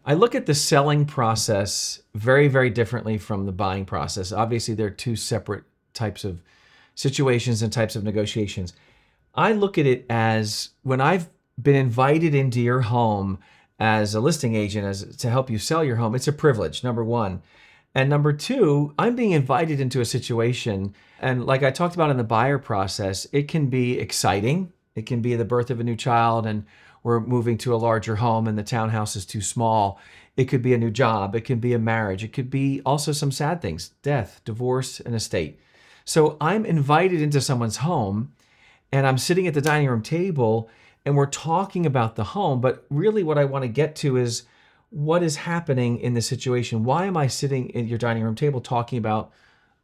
I look at the selling process very, very differently from the buying process. Obviously, they're two separate types of situations and types of negotiations. I look at it as when I've been invited into your home as a listing agent as to help you sell your home, it's a privilege, number one. And number two, I'm being invited into a situation. And like I talked about in the buyer process, it can be exciting. It can be the birth of a new child and we're moving to a larger home and the townhouse is too small. It could be a new job. It could be a marriage. It could be also some sad things, death, divorce, and estate. So I'm invited into someone's home and I'm sitting at the dining room table and we're talking about the home. But really, what I want to get to is what is happening in the situation. Why am I sitting at your dining room table talking about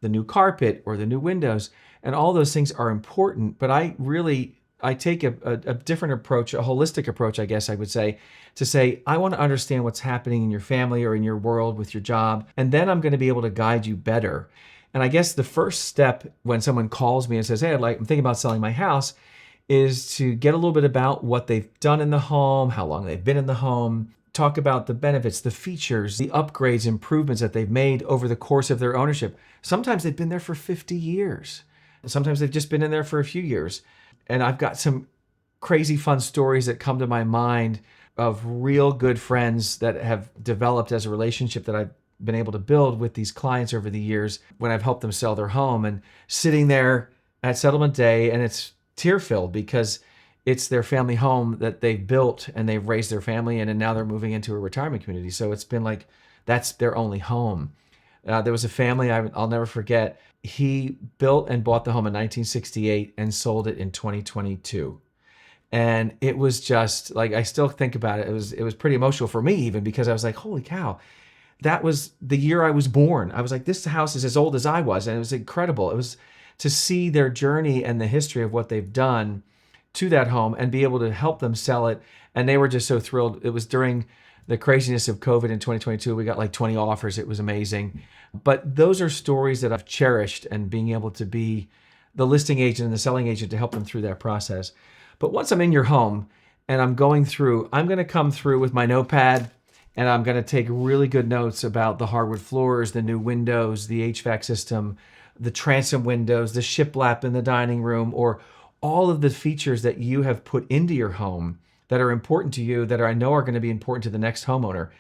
the new carpet or the new windows? And all those things are important. But I take a different approach, a holistic approach, I guess I would say, to say, I want to understand what's happening in your family or in your world with your job. And then I'm going to be able to guide you better. And I guess the first step when someone calls me and says, hey, I'm thinking about selling my house, is to get a little bit about what they've done in the home, how long they've been in the home, talk about the benefits, the features, the upgrades, improvements that they've made over the course of their ownership. Sometimes they've been there for 50 years. Sometimes they've just been in there for a few years. And I've got some crazy fun stories that come to my mind of real good friends that have developed as a relationship that I've been able to build with these clients over the years when I've helped them sell their home, and sitting there at settlement day and it's tear-filled because it's their family home that they've built and they've raised their family in, and now they're moving into a retirement community. So it's been like, that's their only home. There was a family I'll never forget. He built and bought the home in 1968 and sold it in 2022. And it was just like, I still think about it. It was pretty emotional for me even, because I was like, holy cow, that was the year I was born. I was like, this house is as old as I was. And it was incredible. It was to see their journey and the history of what they've done to that home and be able to help them sell it. And they were just so thrilled. It was during the craziness of COVID in 2022. We got like 20 offers. It was amazing. But those are stories that I've cherished, and being able to be the listing agent and the selling agent to help them through that process. But once I'm in your home and I'm going through, I'm going to come through with my notepad and I'm going to take really good notes about the hardwood floors, the new windows, the HVAC system, the transom windows, the shiplap in the dining room, or all of the features that you have put into your home that are important to you, that I know are going to be important to the next homeowner.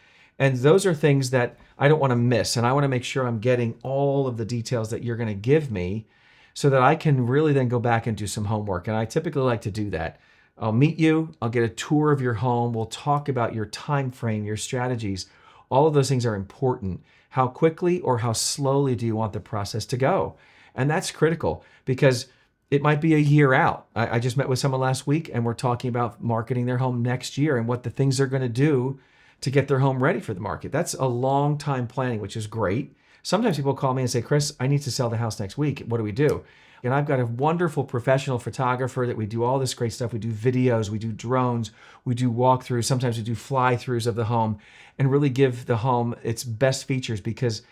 And those are things that I don't want to miss. And I want to make sure I'm getting all of the details that you're going to give me so that I can really then go back and do some homework. And I typically like to do that. I'll meet you, I'll get a tour of your home, we'll talk about your time frame, your strategies. All of those things are important. How quickly or how slowly do you want the process to go? And that's critical, because it might be a year out. I just met with someone last week and we're talking about marketing their home next year and what the things they're going to do to get their home ready for the market. That's a long time planning, which is great. Sometimes people call me and say, Chris, I need to sell the house next week. What do we do? And I've got a wonderful professional photographer that we do all this great stuff. We do videos, we do drones, we do walkthroughs. Sometimes we do fly-throughs of the home and really give the home its best features, because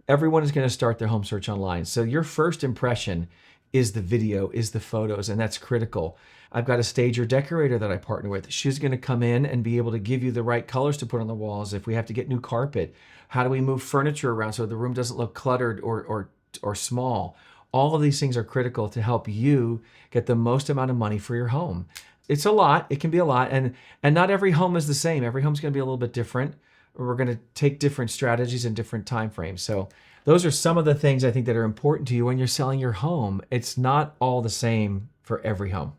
everyone is going to start their home search online. So your first impression is the video, is the photos, and that's critical. I've got a stager decorator that I partner with. She's going to come in and be able to give you the right colors to put on the walls. If we have to get new carpet, how do we move furniture around so the room doesn't look cluttered or small? All of these things are critical to help you get the most amount of money for your home. It's a lot. It can be a lot. And not every home is the same. Every home's going to be a little bit different. We're going to take different strategies and different time frames. So those are some of the things I think that are important to you when you're selling your home. It's not all the same for every home.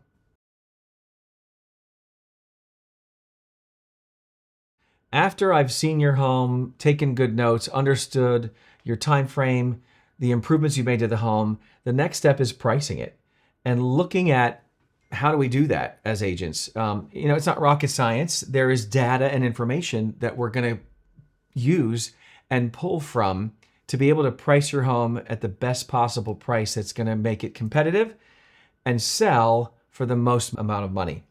After I've seen your home, taken good notes, understood your time frame, the improvements you made to the home, the next step is pricing it and looking at how do we do that as agents. It's not rocket science. There is data and information that we're going to use and pull from to be able to price your home at the best possible price that's going to make it competitive and sell for the most amount of money.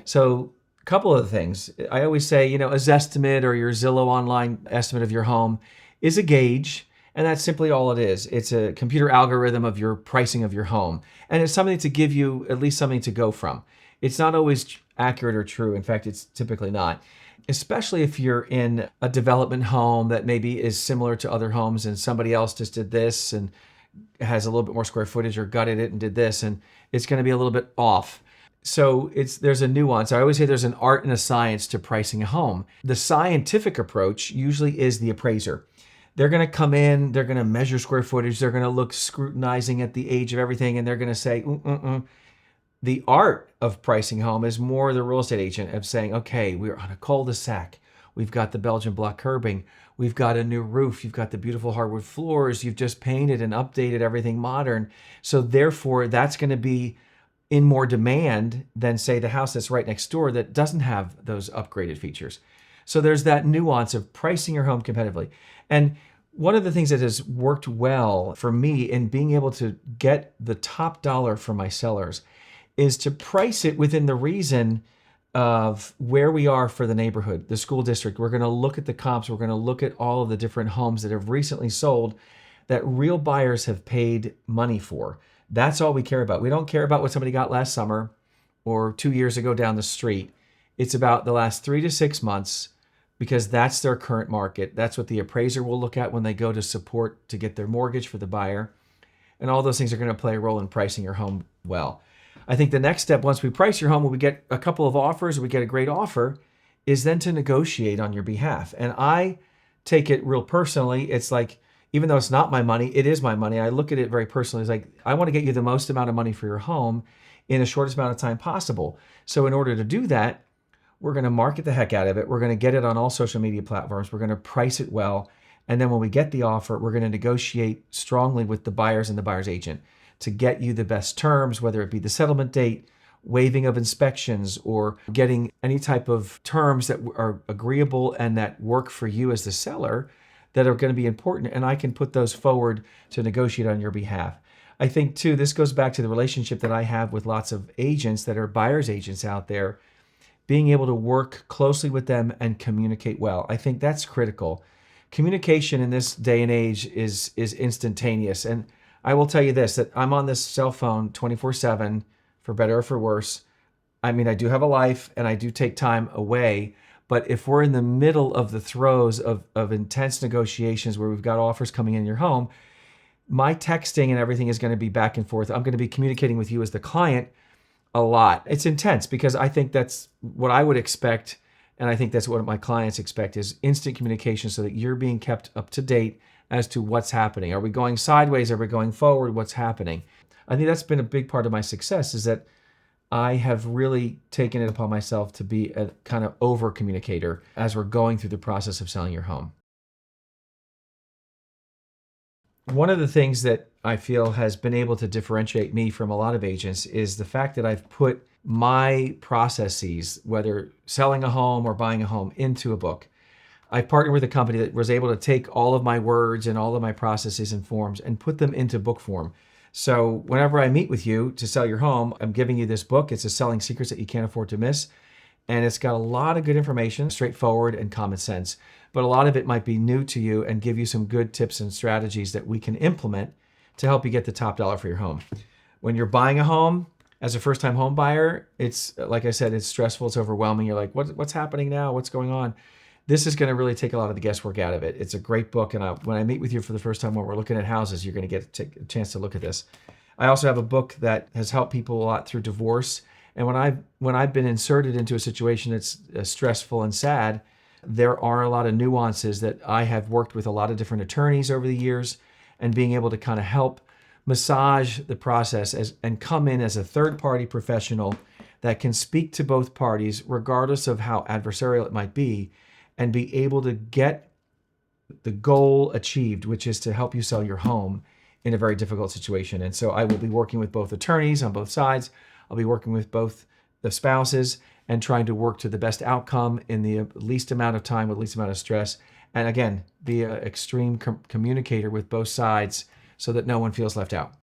So a couple of things. I always say, a Zestimate or your Zillow online estimate of your home is a gauge, and that's simply all it is. It's a computer algorithm of your pricing of your home, and it's something to give you at least something to go from. It's not always accurate or true. In fact, it's typically not. Especially if you're in a development home that maybe is similar to other homes and somebody else just did this and has a little bit more square footage or gutted it and did this, and it's going to be a little bit off. So there's a nuance. I always say there's an art and a science to pricing a home. The scientific approach usually is the appraiser. They're going to come in, they're going to measure square footage, they're going to look scrutinizing at the age of everything, and they're going to say, The art of pricing home is more the real estate agent of saying, okay, we're on a cul-de-sac. We've got the Belgian block curbing. We've got a new roof. You've got the beautiful hardwood floors. You've just painted and updated everything modern. So therefore, that's going to be in more demand than, say, the house that's right next door that doesn't have those upgraded features. So there's that nuance of pricing your home competitively. And one of the things that has worked well for me in being able to get the top dollar for my sellers is to price it within the reason of where we are for the neighborhood, the school district. We're going to look at the comps. We're going to look at all of the different homes that have recently sold that real buyers have paid money for. That's all we care about. We don't care about what somebody got last summer or 2 years ago down the street. It's about the last 3 to 6 months because that's their current market. That's what the appraiser will look at when they go to support to get their mortgage for the buyer. And all those things are going to play a role in pricing your home well. I think the next step, once we price your home, when we get a couple of offers, or we get a great offer, is then to negotiate on your behalf. And I take it real personally. It's like, even though it's not my money, it is my money. I look at it very personally. It's like, I want to get you the most amount of money for your home in the shortest amount of time possible. So in order to do that, we're going to market the heck out of it. We're going to get it on all social media platforms. We're going to price it well. And then when we get the offer, we're going to negotiate strongly with the buyers and the buyer's agent to get you the best terms, whether it be the settlement date, waiving of inspections, or getting any type of terms that are agreeable and that work for you as the seller that are going to be important. And I can put those forward to negotiate on your behalf. I think too, this goes back to the relationship that I have with lots of agents that are buyer's agents out there, being able to work closely with them and communicate well. I think that's critical. Communication in this day and age is instantaneous. And I will tell you this, that I'm on this cell phone 24/7, for better or for worse. I mean, I do have a life and I do take time away, but if we're in the middle of the throes of intense negotiations where we've got offers coming in your home, my texting and everything is going to be back and forth. I'm going to be communicating with you as the client a lot. It's intense because I think that's what I would expect, and I think that's what my clients expect, is instant communication so that you're being kept up to date as to what's happening. Are we going sideways? Are we going forward? What's happening? I think that's been a big part of my success, is that I have really taken it upon myself to be a kind of over communicator as we're going through the process of selling your home. One of the things that I feel has been able to differentiate me from a lot of agents is the fact that I've put my processes, whether selling a home or buying a home, into a book. I partnered with a company that was able to take all of my words and all of my processes and forms and put them into book form. So whenever I meet with you to sell your home, I'm giving you this book. It's a Selling Secrets That You Can't Afford to Miss. And it's got a lot of good information, straightforward and common sense. But a lot of it might be new to you and give you some good tips and strategies that we can implement to help you get the top dollar for your home. When you're buying a home, as a first-time home buyer, it's, like I said, it's stressful, it's overwhelming. You're like, what's happening now? What's going on? This is going to really take a lot of the guesswork out of it. It's a great book, and when I meet with you for the first time when we're looking at houses, you're going to get a chance to look at this. I also have a book that has helped people a lot through divorce, and when I've been inserted into a situation that's stressful and sad, there are a lot of nuances that I have worked with a lot of different attorneys over the years, and being able to kind of help massage the process and come in as a third-party professional that can speak to both parties, regardless of how adversarial it might be, and be able to get the goal achieved, which is to help you sell your home in a very difficult situation. And so I will be working with both attorneys on both sides. I'll be working with both the spouses and trying to work to the best outcome in the least amount of time with least amount of stress. And again, be an extreme communicator with both sides so that no one feels left out.